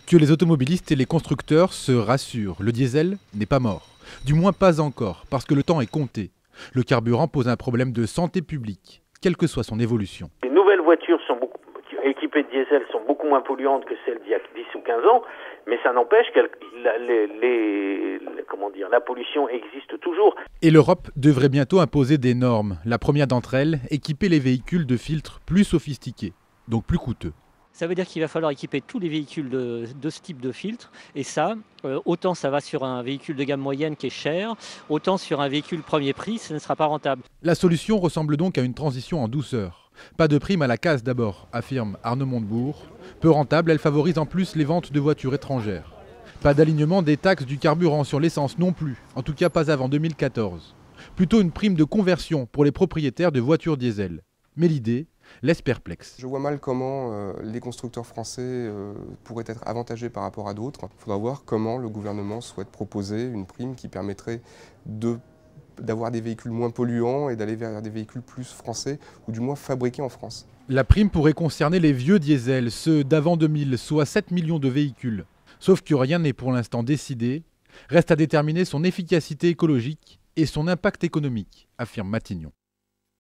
Que les automobilistes et les constructeurs se rassurent, le diesel n'est pas mort. Du moins pas encore, parce que le temps est compté. Le carburant pose un problème de santé publique, quelle que soit son évolution. Les nouvelles voitures équipées de diesel sont beaucoup moins polluantes que celles d'il y a 10 ou 15 ans, mais ça n'empêche que la pollution existe toujours. Et l'Europe devrait bientôt imposer des normes. La première d'entre elles, équiper les véhicules de filtres plus sophistiqués, donc plus coûteux. Ça veut dire qu'il va falloir équiper tous les véhicules de ce type de filtre. Et ça, autant ça va sur un véhicule de gamme moyenne qui est cher, autant sur un véhicule premier prix, ce ne sera pas rentable. La solution ressemble donc à une transition en douceur. Pas de prime à la casse d'abord, affirme Arnaud Montebourg. Peu rentable, elle favorise en plus les ventes de voitures étrangères. Pas d'alignement des taxes du carburant sur l'essence non plus, en tout cas pas avant 2014. Plutôt une prime de conversion pour les propriétaires de voitures diesel. Mais l'idée laisse perplexe. Je vois mal comment les constructeurs français pourraient être avantagés par rapport à d'autres. Il faudra voir comment le gouvernement souhaite proposer une prime qui permettrait d'avoir des véhicules moins polluants et d'aller vers des véhicules plus français ou du moins fabriqués en France. La prime pourrait concerner les vieux diesels, ceux d'avant 2000, soit 7 millions de véhicules. Sauf que rien n'est pour l'instant décidé. Reste à déterminer son efficacité écologique et son impact économique, affirme Matignon.